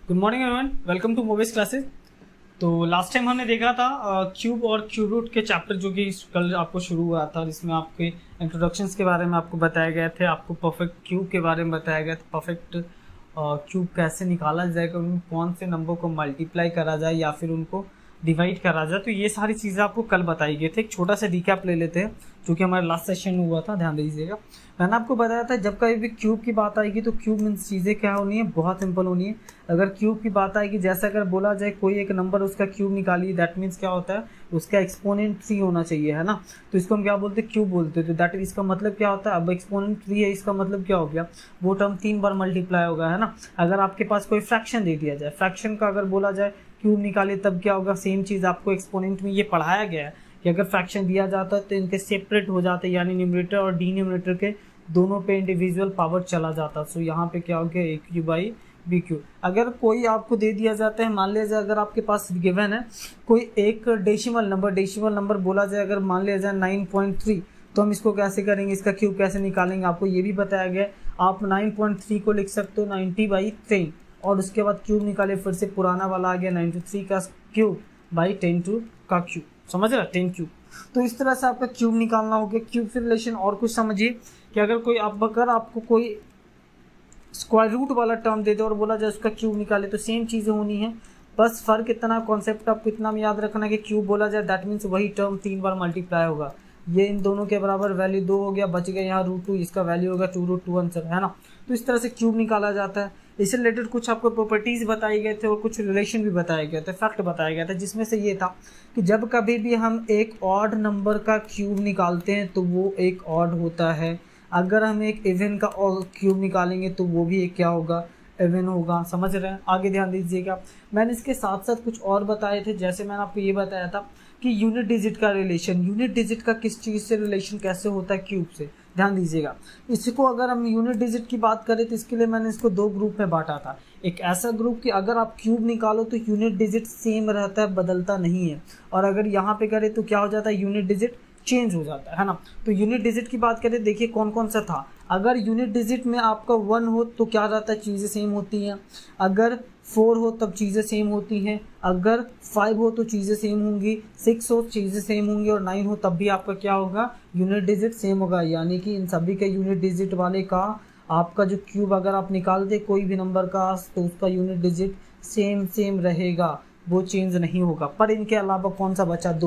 Good morning everyone, welcome to Mobis classes. तो last time हमने देखा था क्यूब और क्यूब रूट के चैप्टर जो कि कल आपको शुरू हुआ था, जिसमें आपके इंट्रोडक्शंस के बारे में आपको बताए गए थे, आपको परफेक्ट क्यूब के बारे में बताया गया था, परफेक्ट क्यूब कैसे निकाला जाएगा, उनको कौन से नंबर को मल्टीप्लाई करा जाए या फिर उनको डिवाइड करा जाए। तो ये सारी चीज़ें आपको कल बताई गई थी। एक छोटा सा रिकैप ले लेते हैं जो कि हमारे लास्ट सेशन में हुआ था, ध्यान दीजिएगा। मैंने आपको बताया था जब कभी भी क्यूब की बात आएगी तो क्यूब मीन्स चीज़ें क्या होनी है, बहुत सिंपल होनी है। अगर क्यूब की बात आएगी, जैसे अगर बोला जाए कोई एक नंबर उसका क्यूब निकालिए, दैट मीन्स क्या होता है, उसका एक्सपोनेंट 3 होना चाहिए, है ना। तो इसको हम क्या बोलते हैं, क्यूब बोलते हैं। तो दैट इसका मतलब क्या होता है, अब एक्सपोनेंट 3 है, इसका मतलब क्या हो गया, वो टर्म 3 बार मल्टीप्लाई होगा, है ना। अगर आपके पास कोई फ्रैक्शन दे दिया जाए, फ्रैक्शन का अगर बोला जाए क्यूब निकाले, तब क्या होगा, सेम चीज़ आपको एक्सपोनेंट में ये पढ़ाया गया है कि अगर फ्रैक्शन दिया जाता है तो इनके सेपरेट हो जाते, यानी न्यूमरेटर और डिनोमिनेटर के दोनों पे इंडिविजुअल पावर चला जाता। सो यहाँ पे क्या हो गया, ए क्यू बाई बी क्यू। अगर कोई आपको दे दिया जाता है, मान लिया जाए अगर आपके पास गिवन है कोई एक डेसिमल नंबर बोला जाए, अगर मान लिया जाए 9.3, तो हम इसको कैसे करेंगे, इसका क्यूब कैसे निकालेंगे, आपको ये भी बताया गया। आप 9.3 को लिख सकते हो 90/10 और उसके बाद क्यूब निकाले, फिर से पुराना वाला आ गया 93 का क्यूब बाई 10 का क्यूब, समझ रहा, 10 क्यूब। तो इस तरह से आपका क्यूब निकालना हो गया। क्यूब से रिलेशन और कुछ समझिए कि अगर आपको कोई स्क्वायर रूट वाला टर्म दे दे और बोला जाए उसका क्यूब निकाले, तो सेम चीज़ें होनी है, बस फर्क इतना, कॉन्सेप्ट आपको इतना में याद रखना कि क्यूब बोला जाए दैट मीन्स वही टर्म 3 बार मल्टीप्लाई होगा। ये इन दोनों के बराबर वैल्यू 2 हो गया, बच गया यहाँ √2, इसका वैल्यू होगा 2√2 आंसर, है ना। तो इस तरह से क्यूब निकाला जाता है। इससे रिलेटेड कुछ आपको प्रॉपर्टीज बताए गए थे और कुछ रिलेशन भी बताए गए थे, फैक्ट बताया गया था, जिसमें से ये था कि जब कभी भी हम एक ऑड नंबर का क्यूब निकालते हैं तो वो एक ऑड होता है। अगर हम एक इवन का क्यूब निकालेंगे तो वो भी एक क्या होगा, इवन होगा, समझ रहे हैं। आगे ध्यान दीजिएगा, मैंने इसके साथ साथ कुछ और बताए थे। जैसे मैंने आपको ये बताया था कि यूनिट डिजिट का रिलेशन, यूनिट डिजिट का किस चीज़ से रिलेशन कैसे होता है, क्यूब से। ध्यान दीजिएगा, इसको अगर हम यूनिट डिजिट की बात करें तो इसके लिए मैंने इसको 2 ग्रुप में बांटा था। एक ऐसा ग्रुप कि अगर आप क्यूब निकालो तो यूनिट डिजिट सेम रहता है, बदलता नहीं है, और अगर यहाँ पे करें तो क्या हो जाता है, यूनिट डिजिट चेंज हो जाता है ना। तो यूनिट डिजिट की बात करें, देखिए कौन कौन सा था। अगर यूनिट डिजिट में आपका 1 हो तो क्या रहता है, चीज़ें सेम होती हैं। अगर 4 हो तब चीज़ें सेम होती हैं। अगर 5 हो तो चीज़ें सेम होंगी। 6 हो चीज़ें सेम होंगी, और 9 हो तब भी आपका क्या होगा, यूनिट डिजिट सेम होगा। यानी कि इन सभी के यूनिट डिजिट वाले का आपका जो क्यूब अगर आप निकालते कोई भी नंबर का, तो उसका यूनिट डिजिट सेम रहेगा, वो चेंज नहीं होगा। पर इनके अलावा कौन सा बचा,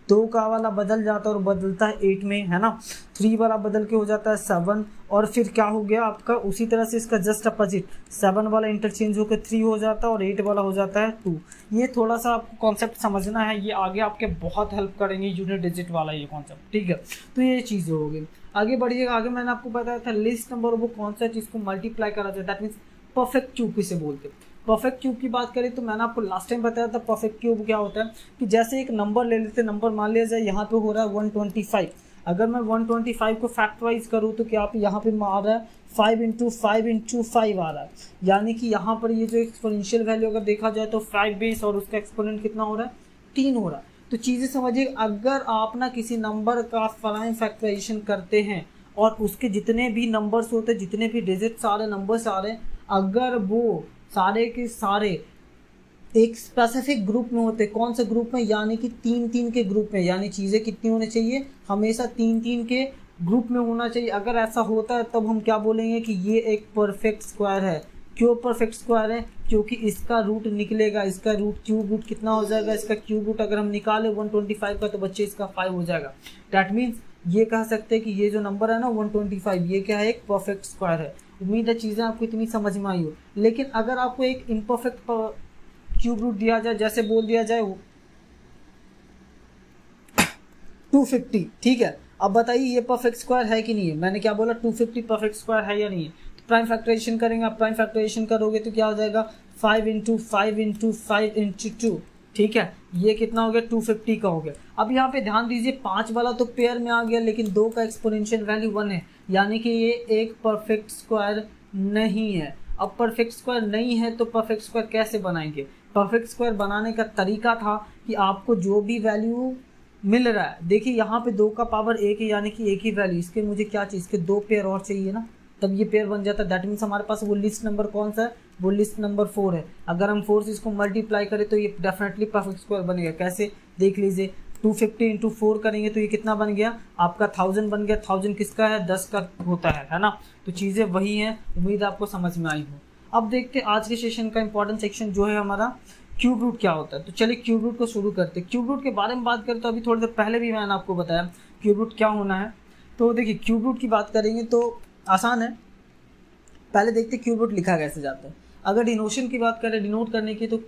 2 का वाला बदल जाता है और बदलता है 8 में, है ना। 3 वाला बदल के हो जाता है 7, और फिर क्या हो गया आपका, उसी तरह से इसका जस्ट अपोजिट 7 वाला इंटरचेंज होकर 3 हो जाता है और 8 वाला हो जाता है 2। ये थोड़ा सा आपको कॉन्सेप्ट समझना है, ये आगे आपके बहुत हेल्प करेंगे, यूनिट डिजिट वाला ये कॉन्सेप्ट, ठीक है। तो ये चीज़ें हो गई। आगे बढ़िएगा, आगे मैंने आपको बताया था लिस्ट नंबर, वो कौन सा चीज़ को मल्टीप्लाई करा जाए, दैट मीन्स परफेक्ट क्यूब किसे बोलते हैं। परफेक्ट क्यूब की बात करें तो मैंने आपको लास्ट टाइम बताया था परफेक्ट क्यूब क्या होता है, कि जैसे एक नंबर ले लेते, नंबर मान लिया जाए यहाँ पे हो रहा है 125। अगर मैं 125 को फैक्टराइज करूँ तो क्या आप यहाँ पे आ रहा है 5 × 5 × 5 आ रहा है। यानी कि यहाँ पर ये जो एक्सपोनेंशियल वैल्यू अगर देखा जाए तो 5 बेस और उसका एक्सपोनेंट कितना हो रहा है, 3 हो रहा है। तो चीज़ें समझिए, अगर आप ना किसी नंबर का प्राइम फैक्टराइजेशन करते हैं और उसके जितने भी नंबर्स होते हैं, जितने भी डिजिट्स आ रहे, नंबर्स आ रहे हैं, अगर वो सारे के सारे एक स्पेसिफिक ग्रुप में होते, कौन से ग्रुप में, यानी कि 3-3 के ग्रुप में, यानी चीज़ें कितनी होनी चाहिए, हमेशा 3-3 के ग्रुप में होना चाहिए। अगर ऐसा होता है तब हम क्या बोलेंगे कि ये एक परफेक्ट स्क्वायर है। क्यों परफेक्ट स्क्वायर है, क्योंकि इसका रूट निकलेगा, इसका रूट क्यूब रूट कितना हो जाएगा, इसका क्यूब रूट अगर हम निकालें 125 का तो बच्चे इसका 5 हो जाएगा। दैट मीन्स ये कह सकते हैं कि ये जो नंबर है ना 125, ये क्या है, एक परफेक्ट स्क्वायर है। उम्मीद है चीज़ें आपको इतनी समझ में आई हो। लेकिन अगर आपको एक इम्परफेक्ट क्यूब रूट दिया जाए, जैसे बोल दिया जाए 250, ठीक है, अब बताइए ये परफेक्ट स्क्वायर है कि नहीं है। मैंने क्या बोला, 250 परफेक्ट स्क्वायर है या नहीं है। तो प्राइम फैक्टराइजेशन करेंगे, आप प्राइम फैक्टराइजेशन करोगे तो क्या हो जाएगा, 5 × 5 × 5 × 2, ठीक है, ये कितना हो गया, 250 का हो गया। अब यहाँ पे ध्यान दीजिए, 5 वाला तो पेयर में आ गया, लेकिन 2 का एक्सपोनेंशियल वैल्यू 1 है, यानी कि ये एक परफेक्ट स्क्वायर नहीं है। अब परफेक्ट स्क्वायर नहीं है तो परफेक्ट स्क्वायर कैसे बनाएंगे। परफेक्ट स्क्वायर बनाने का तरीका था कि आपको जो भी वैल्यू मिल रहा है, देखिए यहाँ पे 2 का पावर 1 है, यानी कि एक ही वैल्यू, इसके मुझे क्या चाहिए, इसके 2 पेयर और चाहिए ना, तब ये पेयर बन जाता है। दैट मीन्स हमारे पास वो लिस्ट नंबर कौन सा है, वो लिस्ट नंबर 4 है। अगर हम 4 से इसको मल्टीप्लाई करें तो ये डेफिनेटली परफेक्ट स्क्वायर बनेगा। कैसे, देख लीजिए, 250 इंटू 4 करेंगे तो ये कितना बन गया आपका 1000 बन गया। 1000 किसका है, 10 का होता है ना। तो चीज़ें वही हैं, उम्मीद आपको समझ में आई हो। अब देखते हैं आज के सेशन का इंपॉर्टेंट सेक्शन जो है हमारा क्यूब रूट क्या होता है। तो चलिए क्यूब रूट को शुरू करते हैं। क्यूब रूट के बारे में बात करें तो अभी थोड़ी देर पहले भी मैंने आपको बताया क्यूब रूट क्या होना है। तो देखिए क्यूब रूट की बात करेंगे तो आसान है। पहले देखते हैं क्यूब रूट लिखा कैसे जाता है। अगर डिनोशन की बात करें, डिनोट करने की, तो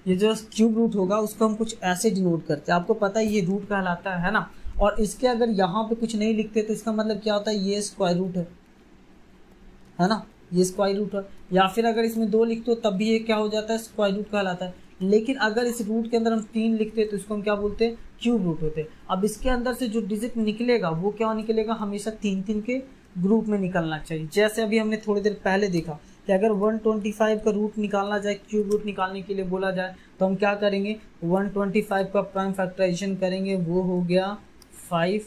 ये जो क्यूब रूट होगा उसको हम कुछ ऐसे डिनोट करते हैं। आपको पता है ये रूट कहलाता है ना। और इसके अगर यहाँ पे कुछ नहीं लिखते तो इसका मतलब क्या होता है, ये स्क्वायर रूट है ना, ये स्क्वायर रूट है। या फिर अगर इसमें 2 लिखते हो तब भी ये क्या हो जाता है, स्क्वायर रूट कहलाता है। लेकिन अगर इस रूट के अंदर हम 3 लिखते हैं तो इसको हम क्या बोलते हैं, क्यूब रूट होते हैं। अब इसके अंदर से जो डिजिट निकलेगा वो क्या निकलेगा, हमेशा 3-3 के ग्रुप में निकलना चाहिए। जैसे अभी हमने थोड़ी देर पहले देखा कि अगर 125 का रूट निकालना जाए, क्यूब रूट निकालने के लिए बोला जाए तो हम क्या करेंगे, 125 का प्राइम फैक्टराइजेशन करेंगे, वो हो गया 5।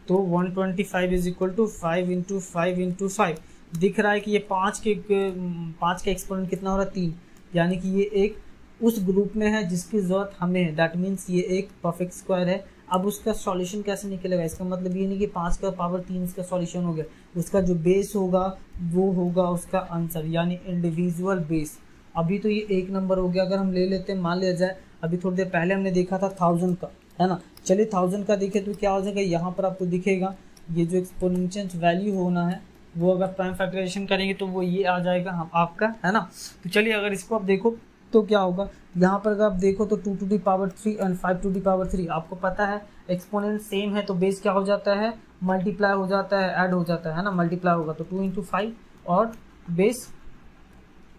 तो 125 is equal to 5 into 5 into 5। दिख रहा है कि ये 5 का एक्सपोनेंट कितना हो रहा है, 3। यानी कि ये एक उस ग्रुप में है जिसकी ज़रूरत हमें है। दैट मीन्स ये एक परफेक्ट स्क्वायर है। अब उसका सॉल्यूशन कैसे निकलेगा, इसका मतलब ये नहीं कि 5 का पावर 3 इसका सॉल्यूशन हो गया। उसका जो बेस होगा वो होगा उसका आंसर, यानी इंडिविजुअल बेस। अभी तो ये 1 नंबर हो गया। अगर हम ले लेते हैं, मान लिया जाए अभी थोड़ी देर पहले हमने देखा था 1000 का, है ना। चलिए 1000 का देखें तो क्या हो जाएगा, यहाँ पर आपको दिखेगा ये जो एक्सपोनेंशियल वैल्यू होना है वो अगर प्राइम फैक्टराइजेशन करेंगे तो वो ये आ जाएगा हम आपका, है ना। तो चलिए अगर इसको आप देखो तो क्या होगा, यहाँ पर अगर आप देखो तो 2 to the power 3 and 5 to the power 3। आपको पता है एक्सपोनेंट सेम है तो बेस क्या हो जाता है, मल्टीप्लाई हो जाता है, ऐड हो जाता है ना। मल्टीप्लाई होगा तो 2 इंटू 5 और बेस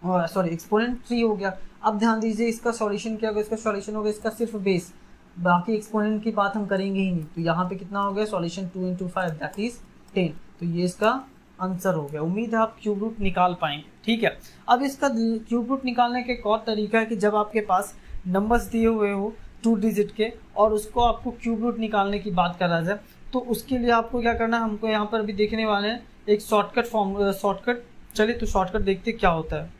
सॉरी एक्सपोनेंट 3 हो गया। अब ध्यान दीजिए इसका सॉल्यूशन क्या होगा, इसका सॉल्यूशन होगा इसका सिर्फ बेस, बाकी एक्सपोनेंट की बात हम करेंगे ही नहीं। तो यहाँ पे कितना हो गया सॉल्यूशन, 2 इंटू 5 दैट इज 10। तो ये इसका आंसर हो गया। उम्मीद है आप क्यूब रूट निकाल पाएंगे, ठीक है। अब इसका क्यूब रूट निकालने का एक और तरीका है कि जब आपके पास नंबर्स दिए हुए हो 2 डिजिट के और उसको आपको क्यूब रूट निकालने की बात करा जाए तो उसके लिए आपको क्या करना है, हमको यहाँ पर अभी देखने वाले हैं एक शॉर्टकट। चलिए तो शॉर्टकट देखते क्या होता है।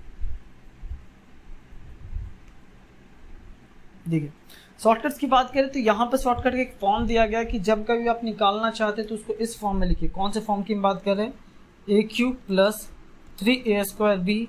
देखिए शॉर्टकट्स की बात करें तो यहाँ पर शॉर्टकट का एक फॉर्म दिया गया है कि जब कभी आप निकालना चाहते हैं तो उसको इस फॉर्म में लिखिए। कौन से फॉर्म की हम बात कर रहे हैं, AQ plus 3A²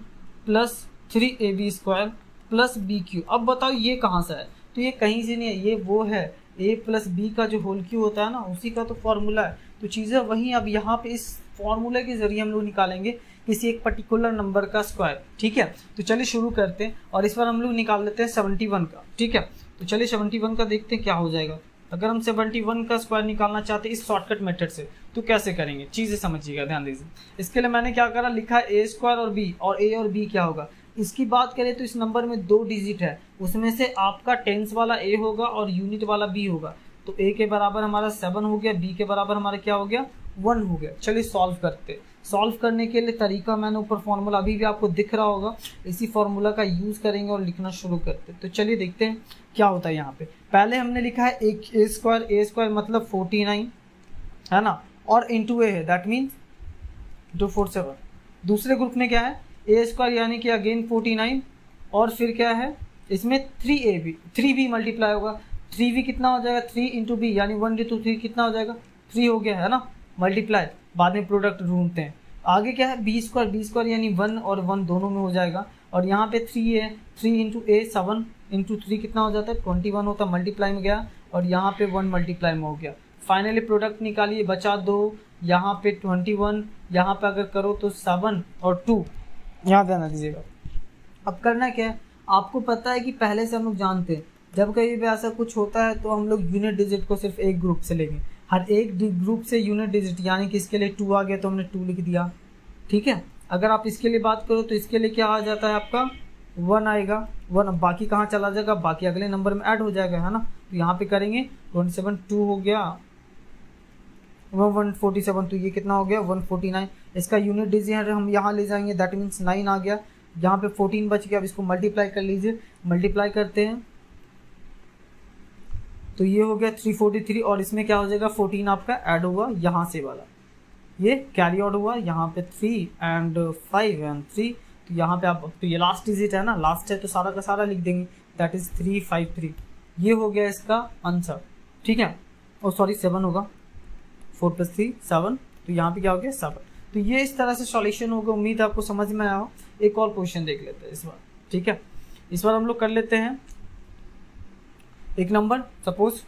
plus 3AB² plus BQ। अब बताओ ये कहाँ से है, तो ये कहीं से नहीं है, ये वो है A प्लस B का जो होल क्यू होता है ना, उसी का तो फॉर्मूला है। तो चीज़ें वही, अब यहाँ पे इस फॉर्मूले के जरिए हम लोग निकालेंगे किसी एक पर्टिकुलर नंबर का स्क्वायर, ठीक है। तो चलिए शुरू करते हैं और इस बार हम लोग निकाल लेते हैं 71 का, ठीक है। तो चलिए 71 का देखते हैं क्या हो जाएगा। अगर हम 71 का स्क्वायर निकालना चाहते हैं इस शॉर्टकट मेथड से तो कैसे करेंगे, चीज़ें समझिएगा, ध्यान दीजिए। इसके लिए मैंने क्या करा, लिखा A² और B, और A और B क्या होगा। इसकी बात करें तो इस नंबर में 2 डिजिट है, उसमें से आपका टेंस वाला A होगा और यूनिट वाला B होगा। तो A के बराबर हमारा 7 हो गया, B के बराबर हमारा क्या हो गया, 1 हो गया। चलिए सॉल्व करते। सॉल्व करने के लिए तरीका मैंने ऊपर फॉर्मूला अभी भी आपको दिख रहा होगा, इसी फॉर्मूला का यूज़ करेंगे और लिखना शुरू करते। तो चलिए देखते हैं क्या होता है। यहाँ पे पहले हमने लिखा है A² मतलब 49, है ना, और इंटू A है, दैट मीन्स 247। दूसरे ग्रुप में क्या है A² यानी कि अगेन 49 और फिर क्या है इसमें 3B मल्टीप्लाई होगा। 3B कितना हो जाएगा, 3 इंटू B यानी 1 इंटू 3 कितना हो जाएगा, 3 हो गया, है ना, मल्टीप्लाई। बाद में प्रोडक्ट ढूंढते हैं। आगे क्या है B² यानी 1 और 1 दोनों में हो जाएगा। और यहाँ पे 3 है, 3 इंटू A 7 इंटू 3 कितना हो जाता है 21 होता है, मल्टीप्लाई में गया और यहाँ पे 1 मल्टीप्लाई में हो गया। फाइनली प्रोडक्ट निकालिए, बचा 2, यहाँ पे 21, यहाँ पे अगर करो तो 7 और 2, यहाँ ध्यान दीजिएगा। अब करना क्या है, आपको पता है कि पहले से हम लोग जानते हैं जब कभी भी ऐसा कुछ होता है तो हम लोग यूनिट डिजिट को सिर्फ एक ग्रुप से लेंगे। हर एक ग्रुप से यूनिट डिजिट, यानी कि इसके लिए 2 आ गया तो हमने 2 लिख दिया, ठीक है। अगर आप इसके लिए बात करो तो इसके लिए क्या आ जाता है आपका 1 आएगा, 1 बाकी कहाँ चला जाएगा, बाकी अगले नंबर में ऐड हो जाएगा, है ना। तो यहाँ पे करेंगे 27, 2 हो गया 147, तो ये कितना हो गया 149। इसका यूनिट डिजिट हम यहाँ ले जाएंगे, दैट मीन्स 9 आ गया। यहाँ पे 14 बच गया। अब इसको मल्टीप्लाई कर लीजिए, मल्टीप्लाई करते हैं तो ये हो गया 343 और इसमें क्या हो जाएगा 14 आपका ऐड होगा यहाँ से वाला, ये कैरी आउट हुआ, यहाँ पे 3 एंड 5 एंड 3, तो यहाँ पे आप, तो ये लास्ट डिजिट है ना, लास्ट है तो सारा का सारा लिख देंगे, दैट इज 353। ये हो गया इसका आंसर, ठीक है। और सॉरी 7 होगा, 4 + 3 7, तो यहाँ पे क्या हो गया 7। तो ये इस तरह से सॉल्यूशन होगा। उम्मीद है आपको समझ में आया हो। एक और क्वेश्चन देख लेते हैं इस बार, ठीक है। इस बार हम लोग कर लेते हैं एक नंबर, सपोज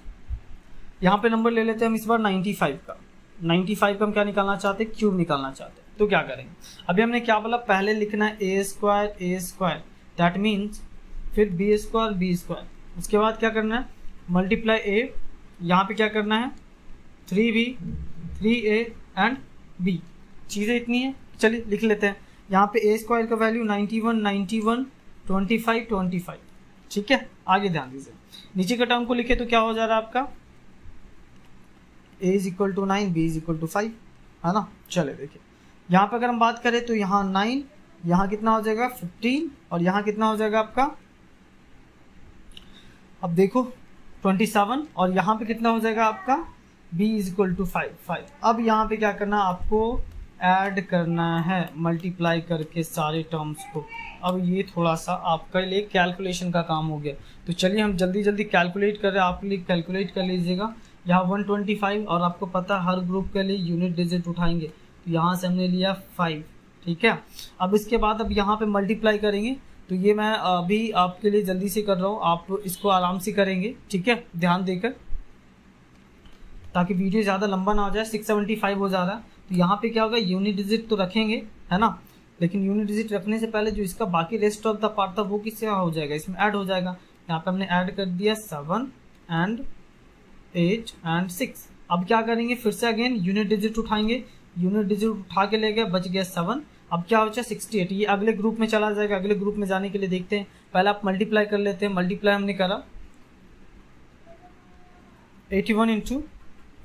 यहाँ पे नंबर ले लेते हैं हम इस बार 95 का। 95 का हम क्या निकालना चाहते हैं, क्यूब निकालना चाहते हैं। तो क्या करेंगे, अभी हमने क्या बोला, पहले लिखना है a² दैट मीन्स, फिर b², उसके बाद क्या करना है, मल्टीप्लाई a, यहाँ पे क्या करना है 3b 3a एंड b। चीज़ें इतनी है, चलिए लिख लेते हैं। यहाँ पे a² का वैल्यू 91 25, ठीक है। आगे ध्यान दीजिए, नीचे का टर्म को लिखे तो क्या हो जा रहा है आपका, a = 9 b = 5, है ना। चले देखिए, यहाँ पे अगर हम बात करें तो यहाँ 9, यहाँ कितना हो जाएगा 15, और यहाँ कितना हो जाएगा आपका, अब देखो 27, और यहाँ पे कितना हो जाएगा आपका b = 5। अब यहाँ पे क्या करना, आपको ऐड करना है मल्टीप्लाई करके सारे टर्म्स को। अब ये थोड़ा सा आपके लिए कैलकुलेशन का काम हो गया, तो चलिए हम जल्दी जल्दी कैलकुलेट कर रहे हैं, आप लिए कैलकुलेट कर लीजिएगा। यहाँ 125, और आपको पता हर ग्रुप के लिए यूनिट डिजिट उठाएंगे, तो यहाँ से हमने लिया 5, ठीक है। अब इसके बाद अब यहाँ पे मल्टीप्लाई करेंगे, तो ये मैं अभी आपके लिए जल्दी से कर रहा हूँ, आप इसको आराम से करेंगे, ठीक है, ध्यान देकर, ताकि वीडियो ज़्यादा लंबा ना हो जाए। 675 हो जा रहा है, तो यहाँ पे क्या होगा, यूनिट डिजिट तो रखेंगे, है ना, लेकिन यूनिट डिजिट रखने से पहले जो इसका बाकी रेस्ट ऑफ द पार्ट था वो किससे हो जाएगा, इसमें ऐड हो जाएगा। यहाँ पे हमने ऐड कर दिया 7 एंड 8 एंड 6। अब क्या करेंगे, फिर से अगेन यूनिट डिजिट उठाएंगे, यूनिट डिजिट उठा के ले गए, बच गया 7। अब क्या हो जाए 68, ये अगले ग्रुप में चला जाएगा। अगले ग्रुप में जाने के लिए देखते हैं, पहले आप मल्टीप्लाई कर लेते हैं। मल्टीप्लाई हमने करा 81 ×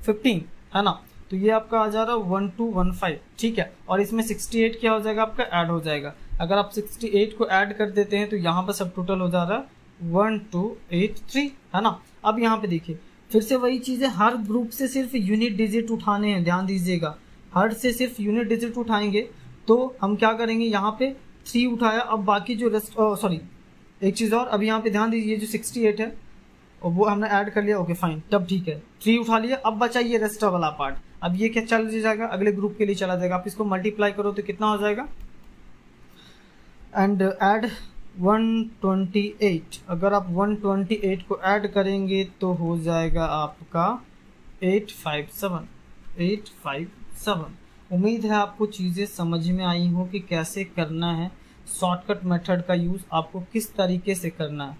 15, है ना, तो ये आपका आ जा रहा है 1215, ठीक है। और इसमें 68 क्या हो जाएगा आपका, ऐड हो जाएगा। अगर आप 68 को ऐड कर देते हैं तो यहाँ पर सब टोटल हो जा रहा है 1283, है ना। अब यहाँ पे देखिए, फिर से वही चीज़ है, हर ग्रुप से सिर्फ यूनिट डिजिट उठाने हैं, ध्यान दीजिएगा, हर से सिर्फ यूनिट डिजिट उठाएंगे। तो हम क्या करेंगे, यहाँ पे 3 उठाया, अब बाकी जो रेस्ट, सॉरी एक चीज़ और, अब यहाँ पे ध्यान दीजिए, जो 68 है और वो हमने ऐड कर लिया, ओके फाइन, तब ठीक है, 3 उठा लिया। अब बचा ये रेस्ट वाला पार्ट, अब ये क्या चल जाएगा, अगले ग्रुप के लिए चला जाएगा। आप इसको मल्टीप्लाई करो तो कितना हो जाएगा, एंड ऐड 128। अगर आप 128 को ऐड करेंगे तो हो जाएगा आपका 857। उम्मीद है आपको चीज़ें समझ में आई हो कि कैसे करना है, शॉर्टकट मेथड का यूज़ आपको किस तरीके से करना है,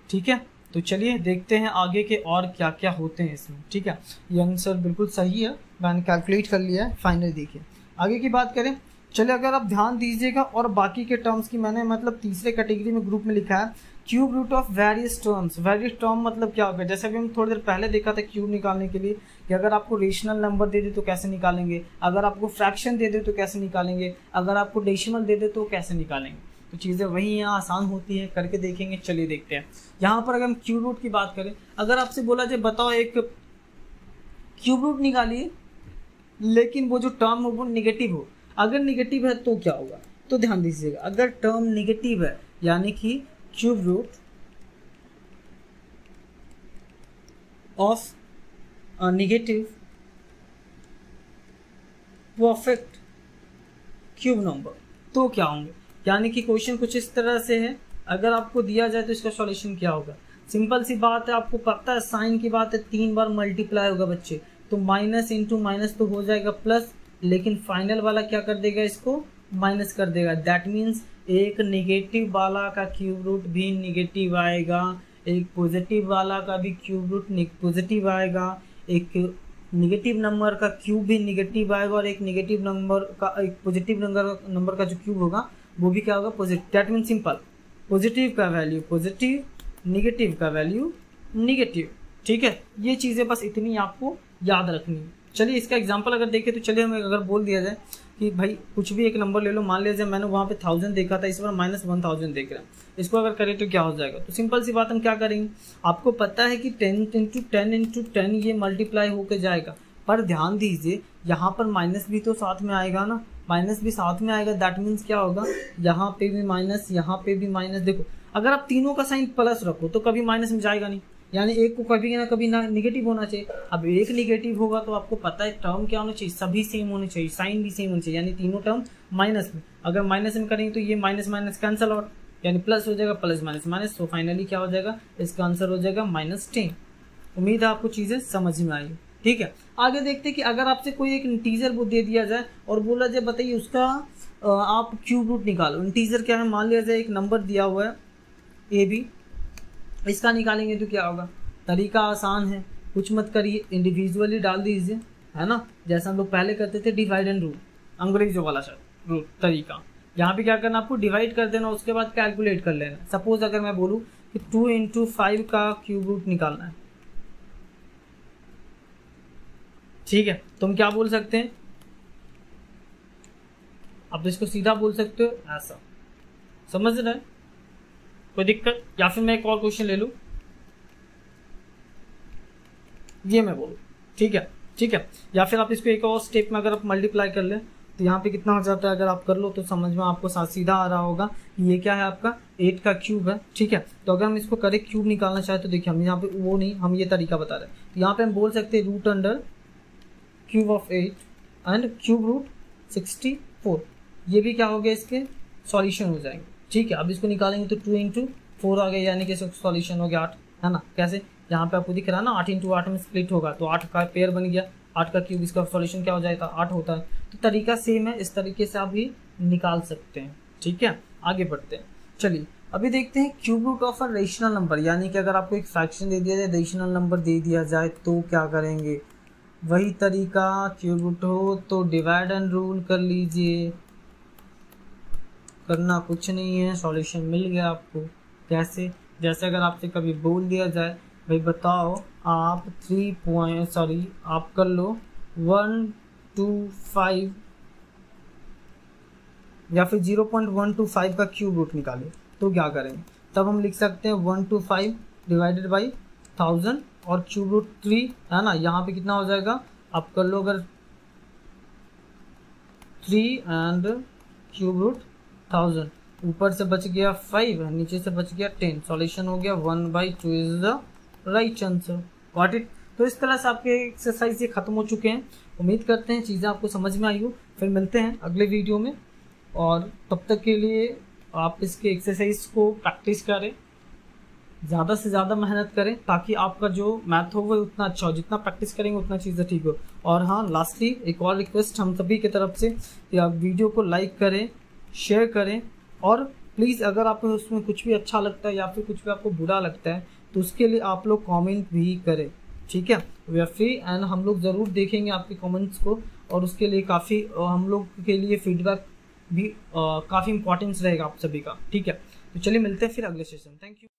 ठीक है। तो चलिए देखते हैं आगे के और क्या क्या होते हैं इसमें, ठीक है। ये आंसर बिल्कुल सही है, मैंने कैलकुलेट कर लिया है फाइनल। देखिए आगे की बात करें, चलिए अगर आप ध्यान दीजिएगा, और बाकी के टर्म्स की मैंने मतलब तीसरे कैटेगरी में ग्रुप में लिखा है, cube root of various terms. Various term मतलब क्या होगा, जैसे अभी हम थोड़ी देर पहले देखा था क्यूब निकालने के लिए कि अगर आपको रेशनल नंबर दे दे तो कैसे निकालेंगे, अगर आपको फ्रैक्शन दे दे तो कैसे निकालेंगे, अगर आपको डेसिमल दे दे तो कैसे निकालेंगे। तो चीज़ें वही यहाँ आसान होती है, करके देखेंगे। चलिए देखते हैं। यहाँ पर अगर हम क्यूब रूट की बात करें, अगर आपसे बोला जाए बताओ एक क्यूब रूट निकालिए, लेकिन वो जो टर्म हो वो निगेटिव हो, अगर निगेटिव है तो क्या होगा, तो ध्यान दीजिएगा, अगर टर्म निगेटिव है यानी कि cube root of negative perfect cube number, तो क्या होंगे। यानी कि क्वेश्चन कुछ इस तरह से है, अगर आपको दिया जाए तो इसका सॉल्यूशन क्या होगा। सिंपल सी बात है, आपको पता है साइन की बात है, 3 बार मल्टीप्लाई होगा बच्चे, तो माइनस इंटू माइनस तो हो जाएगा प्लस, लेकिन फाइनल वाला क्या कर देगा, इसको माइनस कर देगा। दैट मीन्स एक निगेटिव वाला का क्यूब रूट भी निगेटिव आएगा, एक पॉजिटिव वाला का भी क्यूब रूट पॉजिटिव आएगा, एक निगेटिव नंबर का क्यूब भी निगेटिव आएगा, और एक निगेटिव नंबर का, एक पॉजिटिव नंबर का जो क्यूब होगा वो भी क्या होगा, positive. That means simple, positive का वैल्यू पॉजिटिव, निगेटिव का वैल्यू निगेटिव, ठीक है। ये चीज़ें बस इतनी आपको याद रखनी है। चलिए इसका एग्जांपल अगर देखें तो चलिए हमें अगर बोल दिया जाए कि भाई कुछ भी एक नंबर ले लो, मान लीजिए मैंने वहाँ पे 1000 देखा था, इस बार -1000 देख रहा है, इसको अगर करें तो क्या हो जाएगा। तो सिंपल सी बात हम क्या करेंगे, आपको पता है कि 10 × 10 × 10 ये मल्टीप्लाई होकर जाएगा, पर ध्यान दीजिए यहाँ पर माइनस भी तो साथ में आएगा ना, माइनस भी साथ में आएगा, दैट मीन्स क्या होगा, यहाँ पे भी माइनस, यहाँ पे भी माइनस। देखो अगर आप तीनों का साइन प्लस रखो तो कभी माइनस में जाएगा नहीं, यानी एक को कभी ना कभी ना निगेटिव होना चाहिए। अब एक निगेटिव होगा तो आपको पता है टर्म क्या होना चाहिए, सभी सेम होने चाहिए, साइन भी सेम होना चाहिए, यानी तीनों टर्म माइनस में। अगर माइनस में करेंगे तो ये माइनस माइनस कैंसिल आउट, यानी प्लस हो जाएगा, प्लस माइनस माइनस, तो फाइनली क्या हो जाएगा, इसका आंसर हो जाएगा -10। उम्मीद है आपको चीजें समझ में आई। ठीक है, आगे देखते हैं कि अगर आपसे कोई एक इंटीजर वो दे दिया जाए और बोला जाए बताइए उसका आप क्यूब रूट निकालो। इंटीजर क्या है, मान लिया जाए एक नंबर दिया हुआ है AB, इसका निकालेंगे तो क्या होगा। तरीका आसान है, कुछ मत करिए, इंडिविजुअली डाल दीजिए, है ना, जैसा हम लोग पहले करते थे डिवाइड एंड रूल, अंग्रेजों वाला रूल तरीका। यहाँ पे क्या करना, आपको डिवाइड कर देना, उसके बाद कैलकुलेट कर लेना। सपोज अगर मैं बोलूँ कि 2 × 5 का क्यूब रूट निकालना है, ठीक है, तुम क्या बोल सकते हैं, आप तो इसको सीधा बोल सकते हो ऐसा, समझ रहे हैं, कोई दिक्कत। या फिर मैं एक और क्वेश्चन ले लूं, ये मैं बोलूं, ठीक है, ठीक है। या फिर आप इसको एक और स्टेप में अगर आप मल्टीप्लाई कर लें तो यहाँ पे कितना हो जाता है, अगर आप कर लो तो समझ में आपको सीधा आ रहा होगा। ये क्या है, आपका 8 का क्यूब है, ठीक है। तो अगर हम इसको करेक्ट क्यूब निकालना चाहे तो देखिए हम यहाँ पे वो नहीं, हम ये तरीका बता रहे हैं। तो यहाँ पे हम बोल सकते हैं root under cube of 8 and cube root 64, ये भी क्या हो गया, इसके सॉल्यूशन हो जाएंगे, ठीक है। अब इसको निकालेंगे तो 2 × 4 आ गया, यानी कि सॉल्यूशन हो गया 8, है ना। कैसे, यहाँ पे आपको दिख रहा है ना, 8 × 8 में स्प्लिट होगा तो 8 का पेयर बन गया, 8 का क्यूब, इसका सॉल्यूशन क्या हो जाएगा, 8 होता है। तो तरीका सेम है, इस तरीके से आप भी निकाल सकते हैं, ठीक है। आगे बढ़ते हैं, चलिए अभी देखते हैं cube root of a rational number, यानी कि अगर आपको एक फ्रैक्शन दे दिया जाए, रेशनल नंबर दे दिया जाए तो क्या करेंगे। वही तरीका, क्यूब रूट हो तो डिवाइड एंड रूल कर लीजिए, करना कुछ नहीं है, सॉल्यूशन मिल गया आपको। कैसे, जैसे अगर आपसे कभी बोल दिया जाए भाई बताओ आप आप कर लो 1 to 5 या फिर 0.125 का क्यूब रूट निकाले तो क्या करेंगे। तब हम लिख सकते हैं 1 to 5 डिवाइडेड बाई 1000 और क्यूब रूट 3, है ना। यहाँ पे कितना हो जाएगा, आप कर लो अगर 3 एंड क्यूब रूट 1000, ऊपर से बच गया 5, नीचे से बच गया 10, सॉल्यूशन हो गया 1/2 is the right answer. Got it. तो इस तरह से आपके एक्सरसाइज ये खत्म हो चुके हैं। उम्मीद करते हैं चीज़ें आपको समझ में आई हो। फिर मिलते हैं अगले वीडियो में, और तब तक के लिए आप इसके एक्सरसाइज को प्रैक्टिस करें, ज़्यादा से ज़्यादा मेहनत करें, ताकि आपका जो मैथ हो वो उतना अच्छा हो। जितना प्रैक्टिस करेंगे उतना चीज़ें ठीक हो। और हाँ, लास्टली एक और रिक्वेस्ट हम सभी की तरफ से कि आप वीडियो को लाइक करें, शेयर करें, और प्लीज़ अगर आपको उसमें कुछ भी अच्छा लगता है या फिर कुछ भी आपको बुरा लगता है तो उसके लिए आप लोग कमेंट भी करें, ठीक है। वी आर फ्री एंड हम लोग ज़रूर देखेंगे आपके कमेंट्स को, और उसके लिए काफ़ी हम लोग के लिए फीडबैक भी काफ़ी इंपॉर्टेंस रहेगा आप सभी का, ठीक है। तो चलिए मिलते हैं फिर अगले सेशन। Thank you.